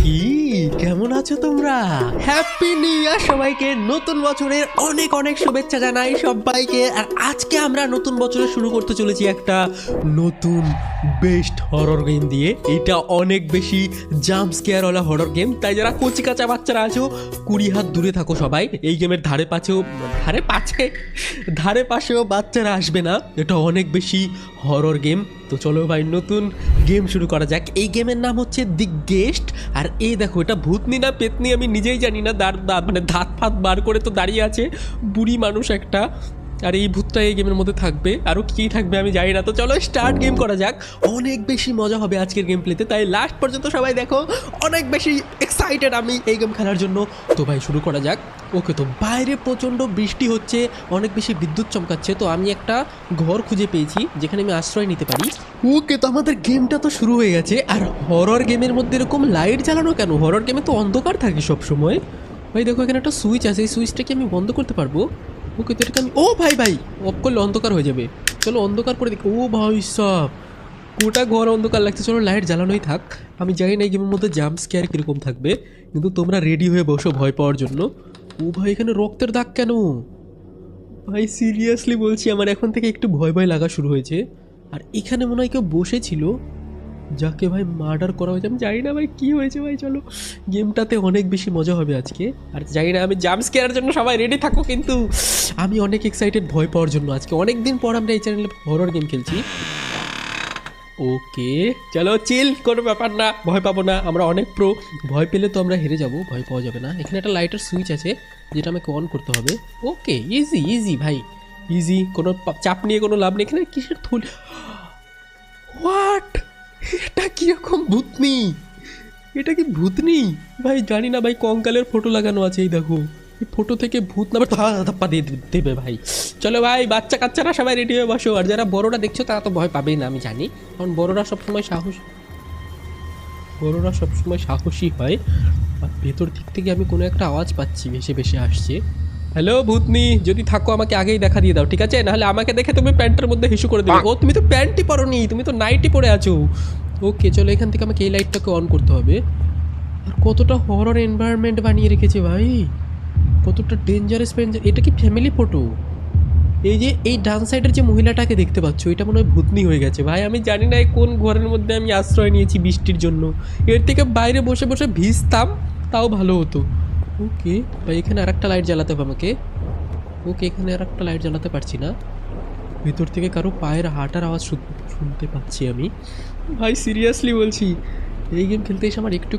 কি কেমন আছো তোমরা? হ্যাপি নিউ ইয়ার সবাইকে, নতুন বছরের অনেক অনেক শুভেচ্ছা জানাই সবাইকে। আর আজকে আমরা নতুন বছরে শুরু করতে চলেছি একটা নতুন বেস্ট হরর গেম দিয়ে। এটা অনেক বেশি জাম্প স্কেয়ারওয়ালা হরর গেম, তাই যারা কচি কাঁচা বাচ্চারা আছো 20 হাত দূরে থাকো সবাই। এই গেমের ধারে পাশেও বাচ্চারা আসবে না, এটা অনেক বেশি হরর গেম। তো চলো ভাই নতুন গেম শুরু করা যাক। এই গেমের নাম হচ্ছে দি গেস্ট। আর এই দেখো, এটা ভূতনি না পেতনি আমি নিজেই জানি না, মানে ধাত ফাত বার করে তো দাঁড়িয়ে আছে বুড়ি মানুষ একটা। আর এই ভূতটা এই গেমের মধ্যে থাকবে, আরও কী থাকবে আমি জানি না। তো চলো স্টার্ট গেম করা যাক, অনেক বেশি মজা হবে আজকের গেম প্লেতে, তাই লাস্ট পর্যন্ত সবাই দেখো। অনেক বেশি এক্সাইটেড আমি এই গেম খেলার জন্য। তো ভাই শুরু করা যাক। ওকে, তো বাইরে প্রচণ্ড বৃষ্টি হচ্ছে, অনেক বেশি বিদ্যুৎ চমকাচ্ছে। তো আমি একটা ঘর খুঁজে পেয়েছি যেখানে আমি আশ্রয় নিতে পারি। ওকে, তো আমাদের গেমটা তো শুরু হয়ে গেছে। আর হরর গেমের মধ্যে এরকম লাইট জ্বালানো কেন? হরর গেমে তো অন্ধকার থাকে সব সময়। ভাই দেখো এখানে একটা সুইচ আছে, এই সুইচটা কি আমি বন্ধ করতে পারবো? ওকে, তো এটাকে আমি ভাই অফ করলে অন্ধকার হয়ে যাবে। চলো অন্ধকার করে দেখি। ও ভাই সব গোটা ঘর অন্ধকার লাগছে। চলো লাইট জ্বালানোই থাক। আমি জানি না এই গেমের মধ্যে জাম্প স্কেয়ার কীরকম থাকবে, কিন্তু তোমরা রেডি হয়ে বসো ভয় পাওয়ার জন্য। ও ভাই এখানে রক্তের দাগ কেন? ভাই সিরিয়াসলি বলছি, আমার এখন থেকে একটু ভয় ভয় লাগা শুরু হয়েছে। আর এখানে মনে হয় কেউ বসেছিল যাকে ভাই মার্ডার করা হয়েছে। আমি জানি না ভাই কী হয়েছে। ভাই চলো, গেমটাতে অনেক বেশি মজা হবে আজকে। আর জানি না, আমি জাম্প স্কেয়ারের জন্য সবাই রেডি থাকো, কিন্তু আমি অনেক এক্সাইটেড ভয় পাওয়ার জন্য। আজকে অনেক দিন পর আমরা এই চ্যানেলে হরর গেম খেলছি। ওকে চলো চিল, কোনো ব্যাপার না, ভয় পাবো না, আমরা অনেক প্রো। ভয় পেলে তো আমরা হেরে যাব, ভয় পাওয়া যাবে না। এখানে একটা লাইটের সুইচ আছে যেটা আমাকে অন করতে হবে। ওকে ইজি ইজি ভাই, ইজি, কোনো চাপ নিয়ে কোনো লাভ নেই। এখানে কিসের থলি? হোয়াট, এটা কীরকম ভূতনি? এটা কি ভূতনি? ভাই জানি না ভাই, কঙ্কালের ফটো লাগানো আছে, এই দেখো। এই ফটো থেকে ভূত না ধাপ্পা দিয়ে দেবে ভাই। চলো ভাই বাচ্চা কাচ্চারা সবাই রেডি হয়ে বসো। আর যারা বড়রা দেখছো তারা তো ভয় পাবেই না আমি জানি, কারণ বড়রা সবসময় সাহসী হয়। আর ভেতর দিক থেকে আমি কোনো একটা আওয়াজ পাচ্ছি, ভেসে ভেসে আসছে। হ্যালো ভূতনি, যদি থাকো আমাকে আগেই দেখা দিয়ে দাও, ঠিক আছে? নাহলে আমাকে দেখে তুমি প্যান্টের মধ্যে হিসু করে দেবে। ও তুমি তো প্যান্টই পরোনি, তুমি তো নাইটি পরে আছো। ওকে চলো, এখান থেকে আমাকে এই লাইটটাকে অন করতে হবে। আর কতটা হরর এনভায়রনমেন্ট বানিয়ে রেখেছে ভাই, কতটা ডেঞ্জারাস। এটা কি ফ্যামিলি ফটো? এই যে এই ডান সাইডের যে মহিলাটাকে দেখতে পাচ্ছ, এটা মনে হয় ভূতনি হয়ে গেছে ভাই। আমি জানি না কোন ঘরের মধ্যে আমি আশ্রয় নিয়েছি বৃষ্টির জন্য। এর থেকে বাইরে বসে বসে ভিজতাম তাও ভালো হতো। ওকে ভাই, এখানে আর একটা লাইট জ্বালাতে হবে আমাকে। ওকে, এখানে আর একটা লাইট জ্বালাতে পারছি না। ভেতর থেকে কারো পায়ের হাঁটার আওয়াজ শুনতে পাচ্ছি আমি। ভাই সিরিয়াসলি বলছি, এই গেম খেলতে এসে আমার একটু একটু